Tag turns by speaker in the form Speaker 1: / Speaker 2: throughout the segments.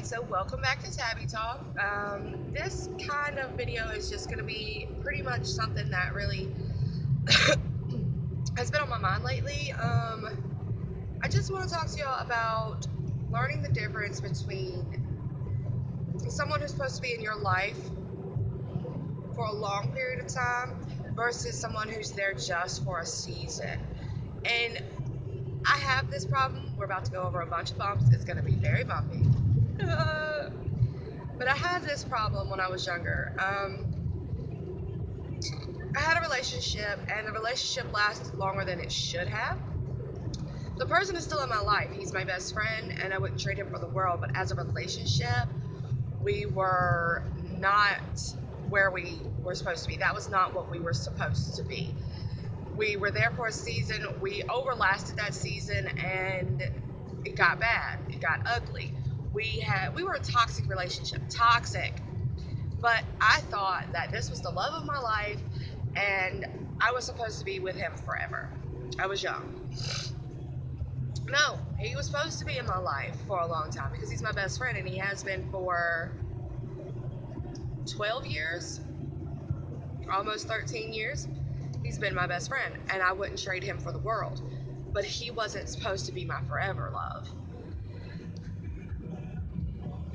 Speaker 1: so welcome back to Tabby Talk. This kind of video is just going to be pretty much something that really has been on my mind lately. I just want to talk to y'all about learning the difference between someone who's supposed to be in your life for a long period of time versus someone who's there just for a season. And I have this problem. We're about to go over a bunch of bumps. It's going to be very bumpy. But I had this problem when I was younger. I had a relationship, and the relationship lasted longer than it should have. The person is still in my life. He's my best friend, and I wouldn't trade him for the world. But as a relationship, we were not where we were supposed to be. That was not what we were supposed to be. We were there for a season. We overlasted that season, and it got bad. It got ugly. We were a toxic relationship. Toxic. But I thought that this was the love of my life and I was supposed to be with him forever. I was young. No, he was supposed to be in my life for a long time because he's my best friend and he has been for 12 years, almost 13 years. He's been my best friend and I wouldn't trade him for the world. But he wasn't supposed to be my forever love.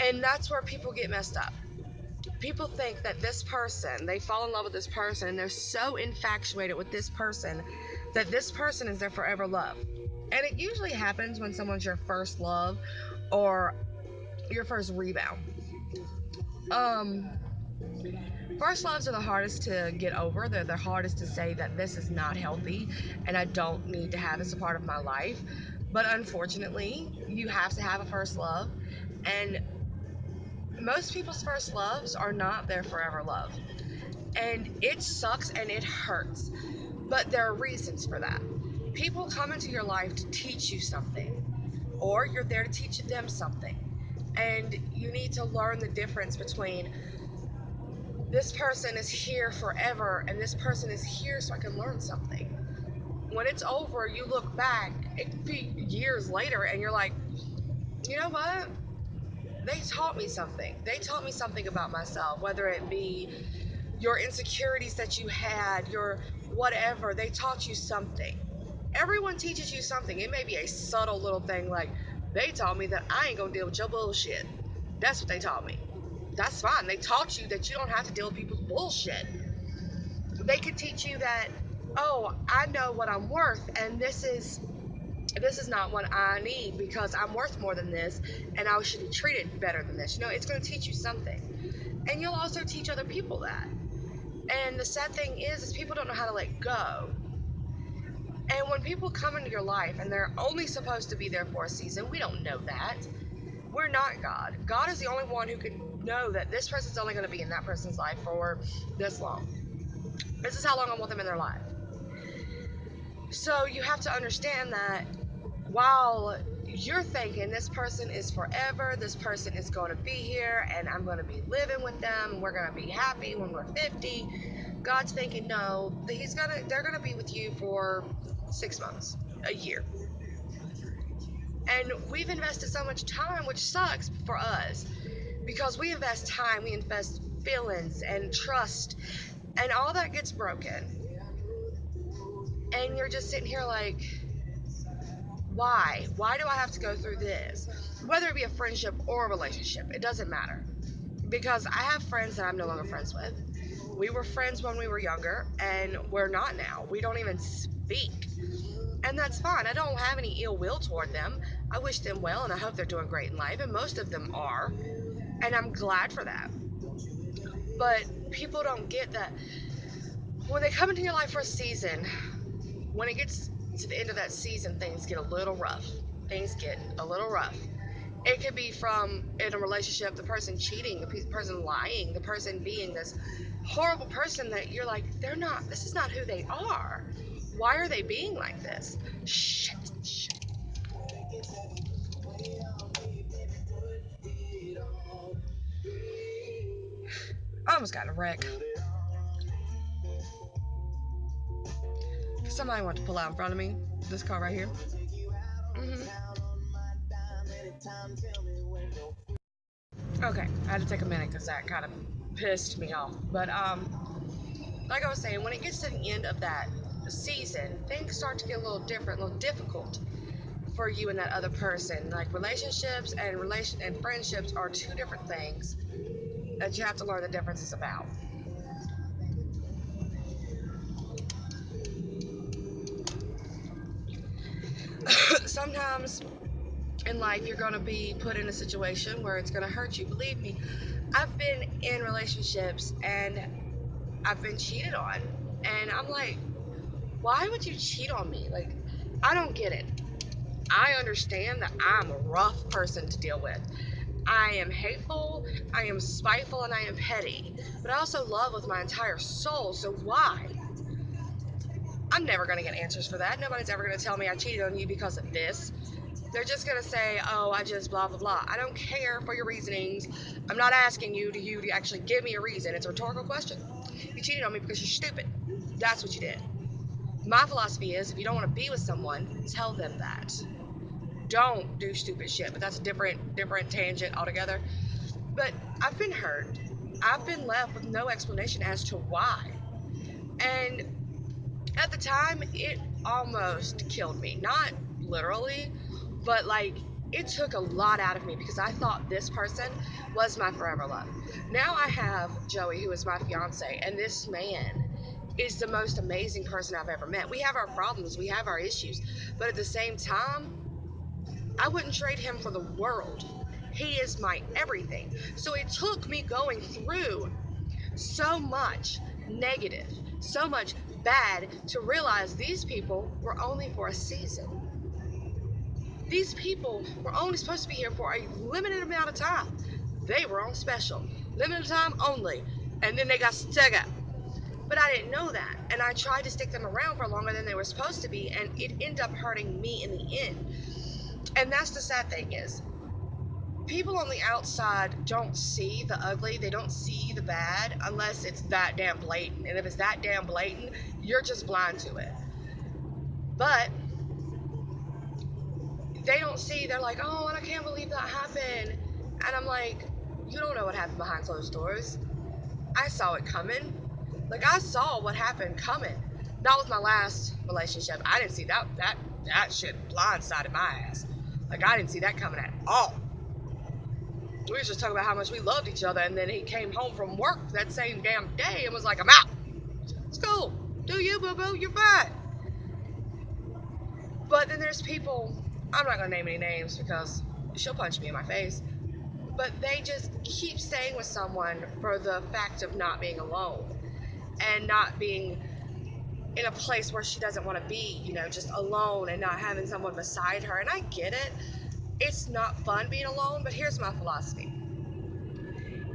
Speaker 1: And that's where people get messed up. People think that this person, they fall in love with this person, and they're so infatuated with this person that this person is their forever love. And it usually happens when someone's your first love or your first rebound. Um, First loves are the hardest to get over. They're the hardest to say that this is not healthy and I don't need to have this a part of my life. But unfortunately, you have to have a first love. And most people's first loves are not their forever love. And it sucks and it hurts. But there are reasons for that. People come into your life to teach you something, or you're there to teach them something. And you need to learn the difference between this person is here forever and this person is here so I can learn something. When it's over, you look back, it could be years later, and you're like, you know what? They taught me something. They taught me something about myself, whether it be your insecurities that you had, your whatever, they taught you something. Everyone teaches you something. It may be a subtle little thing like, they taught me that I ain't gonna deal with your bullshit. That's what they taught me. That's fine. They taught you that you don't have to deal with people's bullshit. They could teach you that, oh, I know what I'm worth, and this is not what I need because I'm worth more than this, and I should be treated better than this. It's going to teach you something, and you'll also teach other people that. And the sad thing is people don't know how to let go. And when people come into your life and they're only supposed to be there for a season, we don't know that. We're not God. God is the only one who can know that this person's only going to be in that person's life for this long. This is how long I want them in their life. So you have to understand that while you're thinking this person is forever, this person is going to be here, and I'm going to be living with them, and we're going to be happy when we're 50, God's thinking, no, they're gonna be with you for 6 months, a year. And we've invested so much time, which sucks for us, because we invest time, we invest feelings and trust, and all that gets broken. And you're just sitting here like, why? Why do I have to go through this? Whether it be a friendship or a relationship, it doesn't matter. Because I have friends that I'm no longer friends with. We were friends when we were younger, and we're not now. We don't even speak. And that's fine. I don't have any ill will toward them. I wish them well, and I hope they're doing great in life, and most of them are. And I'm glad for that. But people don't get that when they come into your life for a season, when it gets to the end of that season, things get a little rough. Things get a little rough. It could be from in a relationship, the person cheating, the person lying, the person being this horrible person that you're like, this is not who they are. Why are they being like this? Shit. I almost got in a wreck. Somebody wanted to pull out in front of me. This car right here. Mm-hmm. Okay, I had to take a minute because that kind of pissed me off. But like I was saying, when it gets to the end of that season, things start to get a little different, a little difficult for you and that other person. Like relationships and friendships are two different things that you have to learn the differences about. Sometimes in life you're going to be put in a situation where it's going to hurt you. Believe me, I've been in relationships and I've been cheated on. And I'm like, why would you cheat on me? Like, I don't get it. I understand that I'm a rough person to deal with. I am hateful, I am spiteful, and I am petty. But I also love with my entire soul, so why? I'm never going to get answers for that. Nobody's ever going to tell me I cheated on you because of this. They're just going to say, oh, I just blah, blah, blah. I don't care for your reasonings. I'm not asking you to actually give me a reason. It's a rhetorical question. You cheated on me because you're stupid. That's what you did. My philosophy is if you don't want to be with someone, tell them that. Don't do stupid shit. But that's a different tangent altogether. But I've been hurt. I've been left with no explanation as to why. And at the time, it almost killed me. Not literally, but like it took a lot out of me because I thought this person was my forever love. Now I have Joey, who is my fiance, and this man is the most amazing person I've ever met. We have our problems, we have our issues, but at the same time, I wouldn't trade him for the world. He is my everything. So it took me going through so much negative, so much bad to realize these people were only for a season. These people were only supposed to be here for a limited amount of time. They were on special, limited time only, and then they got stuck up. But I didn't know that, and I tried to stick them around for longer than they were supposed to be, and it ended up hurting me in the end. And that's the sad thing is, people on the outside don't see the ugly, they don't see the bad unless it's that damn blatant. And if it's that damn blatant, you're just blind to it. But they don't see, they're like, oh, and I can't believe that happened. And I'm like, you don't know what happened behind closed doors. I saw it coming. Like I saw what happened coming. Not with my last relationship. I didn't see that shit blindsided my ass. Like I didn't see that coming at all. We was just talking about how much we loved each other, and then he came home from work that same damn day and was like, I'm out. It's cool. Do you, boo boo? You're fine. But then there's people, I'm not going to name any names because she'll punch me in my face, but they just keep staying with someone for the fact of not being alone and not being in a place where she doesn't want to be, just alone and not having someone beside her. And I get it. It's not fun being alone, but here's my philosophy.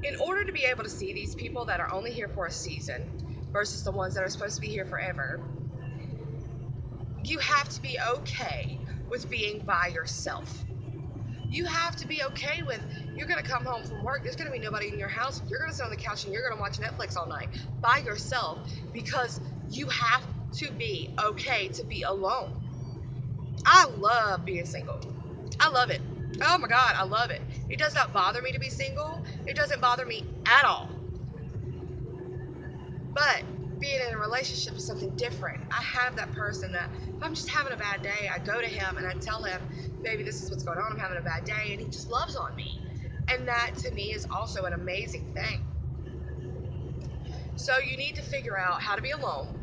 Speaker 1: In order to be able to see these people that are only here for a season versus the ones that are supposed to be here forever, you have to be okay with being by yourself. You have to be okay with you're going to come home from work, there's going to be nobody in your house, you're going to sit on the couch and you're going to watch Netflix all night by yourself because you have to be okay to be alone. I love being single. I love it. Oh my God, I love it. It does not bother me to be single. It doesn't bother me at all. But being in a relationship is something different. I have that person that if I'm just having a bad day, I go to him and I tell him, baby, this is what's going on. I'm having a bad day. And he just loves on me. And that to me is also an amazing thing. So you need to figure out how to be alone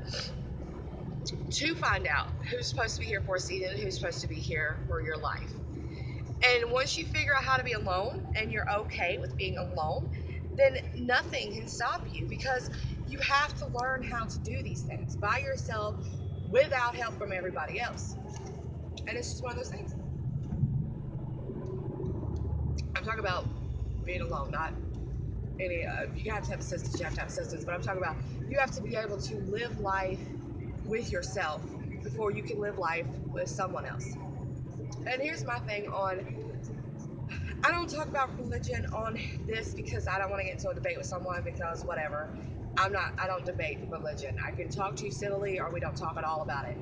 Speaker 1: to find out who's supposed to be here for a season and who's supposed to be here for your life. And once you figure out how to be alone and you're okay with being alone, then nothing can stop you because you have to learn how to do these things by yourself without help from everybody else. And it's just one of those things. I'm talking about being alone, not any, you have to have assistance, you have to have assistance, but I'm talking about you have to be able to live life with yourself before you can live life with someone else. And here's my thing on I don't talk about religion on this because I don't want to get into a debate with someone because whatever. I don't debate religion. I can talk to you civilly or we don't talk at all about it.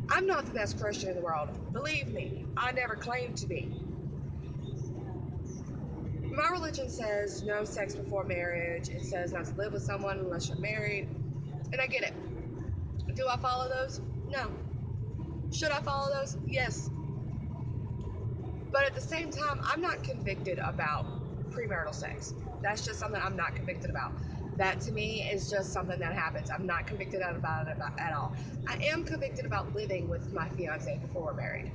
Speaker 1: I'm not the best Christian in the world. Believe me, I never claimed to be. My religion says no sex before marriage. It says not to live with someone unless you're married. And I get it. Do I follow those? No. Should I follow those? Yes. But at the same time, I'm not convicted about premarital sex. That's just something I'm not convicted about. That to me is just something that happens. I'm not convicted about it at all. I am convicted about living with my fiance before we're married.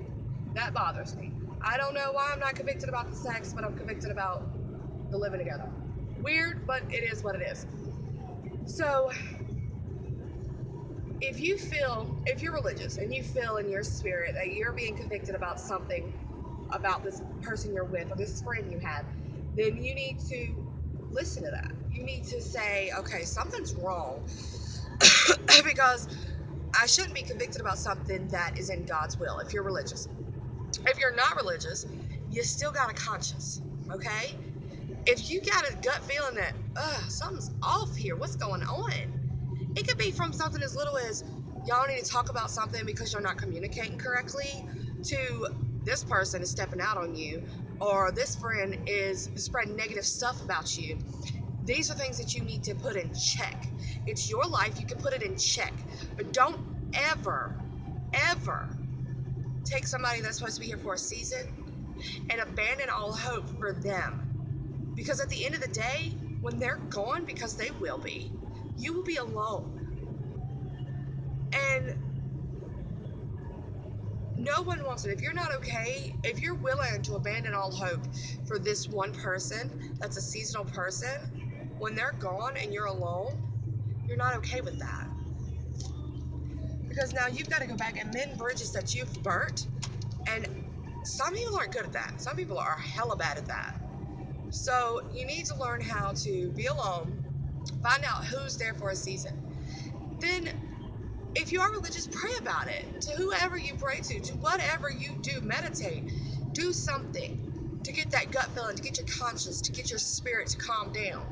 Speaker 1: That bothers me. I don't know why I'm not convicted about the sex, but I'm convicted about the living together. Weird, but it is what it is. So, if you're religious and you feel in your spirit that you're being convicted about something about this person you're with or this friend you have, then you need to listen to that. You need to say, okay, something's wrong because I shouldn't be convicted about something that is in God's will if you're religious. If you're not religious, you still got a conscience, okay? If you got a gut feeling that, something's off here, what's going on? It could be from something as little as y'all need to talk about something because you're not communicating correctly, to this person is stepping out on you, or this friend is spreading negative stuff about you. These are things that you need to put in check. It's your life, you can put it in check. But don't ever, ever take somebody that's supposed to be here for a season and abandon all hope for them. Because at the end of the day, when they're gone, because they will be, you will be alone. And no one wants it. If you're not okay, if you're willing to abandon all hope for this one person that's a seasonal person, when they're gone and you're alone, you're not okay with that. Because now you've got to go back and mend bridges that you've burnt. And some people aren't good at that. Some people are hella bad at that. So you need to learn how to be alone, find out who's there for a season. Then if you are religious, pray about it to whoever you pray to whatever you do, meditate, do something to get that gut feeling, to get your conscience, to get your spirit to calm down,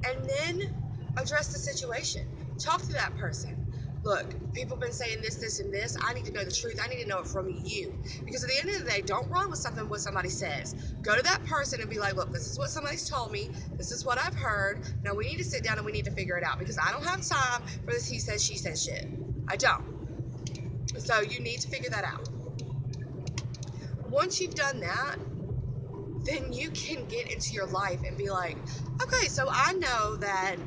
Speaker 1: and then address the situation. Talk to that person. Look, people have been saying this, this, and this. I need to know the truth. I need to know it from you. Because at the end of the day, don't run with something what somebody says. Go to that person and be like, look, this is what somebody's told me. This is what I've heard. Now we need to sit down and we need to figure it out because I don't have time for this he says, she says shit. I don't. So you need to figure that out. Once you've done that, then you can get into your life and be like, okay, so I know that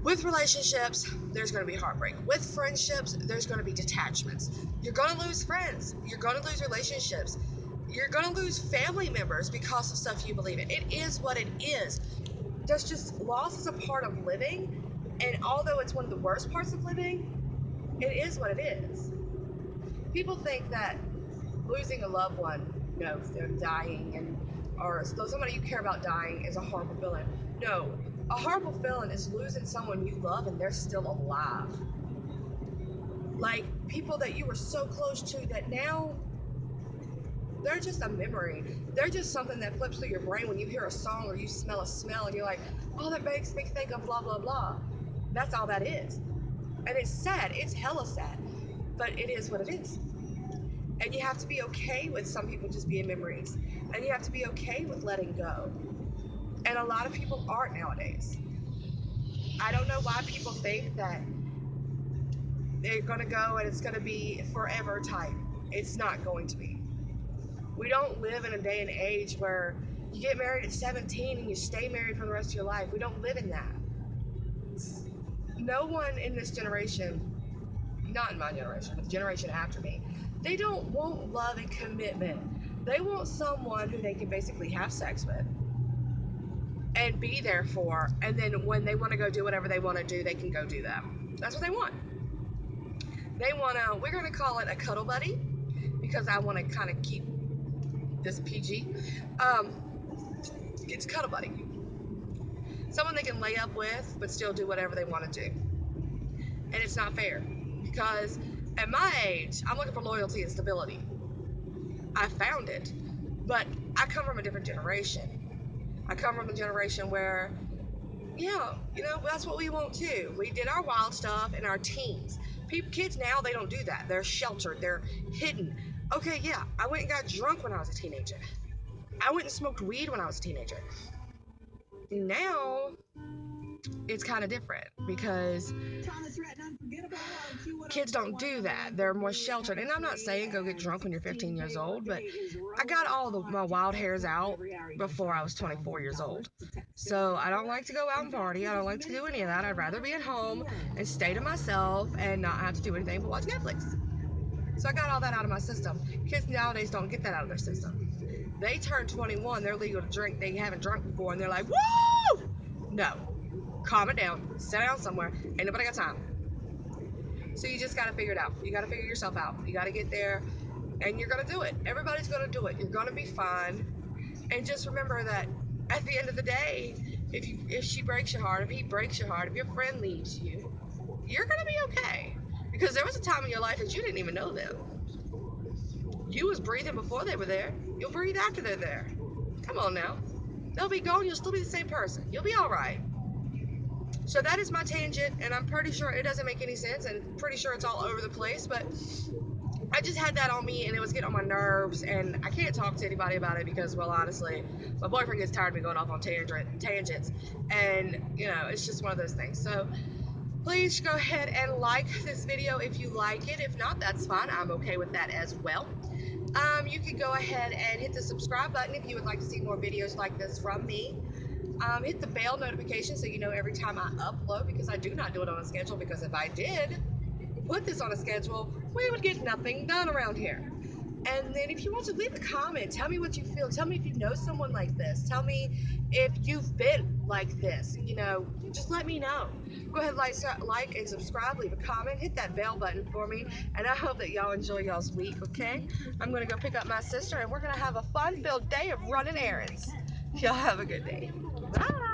Speaker 1: with relationships, there's going to be heartbreak. With friendships, there's going to be detachments. You're going to lose friends. You're going to lose relationships. You're going to lose family members because of stuff you believe in. It is what it is. That's just loss is a part of living. And although it's one of the worst parts of living, it is what it is. People think that losing a loved one, you know, they're dying and or somebody you care about dying is a horrible feeling. No, a horrible feeling is losing someone you love and they're still alive. Like people that you were so close to that now they're just a memory. They're just something that flips through your brain when you hear a song or you smell a smell and you're like, oh, that makes me think of blah, blah, blah. That's all that is. And it's sad. It's hella sad. But it is what it is. And you have to be okay with some people just being memories. And you have to be okay with letting go. And a lot of people aren't nowadays. I don't know why people think that they're going to go and it's going to be forever type. It's not going to be. We don't live in a day and age where you get married at 17 and you stay married for the rest of your life. We don't live in that. No one in this generation, not in my generation, but the generation after me, they don't want love and commitment. They want someone who they can basically have sex with and be there for, and then when they want to go do whatever they want to do, they can go do that. That's what they want. They want to, we're going to call it a cuddle buddy because I want to kind of keep this PG. Um, it's a cuddle buddy. Someone they can lay up with, but still do whatever they want to do. And it's not fair because at my age, I'm looking for loyalty and stability. I found it, but I come from a different generation. I come from a generation where, yeah, you know, that's what we want too. We did our wild stuff in our teens. Kids now, they don't do that. They're sheltered, they're hidden. Okay, yeah, I went and got drunk when I was a teenager. I went and smoked weed when I was a teenager. Now it's kind of different because kids don't do that. They're more sheltered. And I'm not saying go get drunk when you're 15 years old, but I got all my wild hairs out before I was 24 years old. So I don't like to go out and party. I don't like to do any of that. I'd rather be at home and stay to myself and not have to do anything but watch Netflix. So I got all that out of my system. Kids nowadays don't get that out of their system. They turn 21, they're legal to drink. They haven't drunk before, and they're like, woo! No. Calm it down. Sit down somewhere. Ain't nobody got time. So you just got to figure it out. You got to figure yourself out. You got to get there, and you're going to do it. Everybody's going to do it. You're going to be fine. And just remember that at the end of the day, if she breaks your heart, if he breaks your heart, if your friend leaves you, you're going to be okay. Because there was a time in your life that you didn't even know them. You was breathing before they were there. You'll breathe after they're there. Come on now. They'll be gone. You'll still be the same person. You'll be all right. So that is my tangent, and I'm pretty sure it doesn't make any sense, and pretty sure it's all over the place, but I just had that on me, and it was getting on my nerves, and I can't talk to anybody about it because, well, honestly, my boyfriend gets tired of me going off on tangents, and, you know, it's just one of those things. So please go ahead and like this video if you like it. If not, that's fine. I'm okay with that as well. You can go ahead and hit the subscribe button if you would like to see more videos like this from me. Hit the bell notification so you know every time I upload, because I do not do it on a schedule, because if I did put this on a schedule, we would get nothing done around here. And then if you want to leave a comment, tell me what you feel. Tell me if you know someone like this. Tell me if you've been like this. You know, just let me know. Go ahead, like and subscribe, leave a comment, hit that bell button for me. And I hope that y'all enjoy y'all's week, okay? I'm going to go pick up my sister, and we're going to have a fun-filled day of running errands. Y'all have a good day. Bye.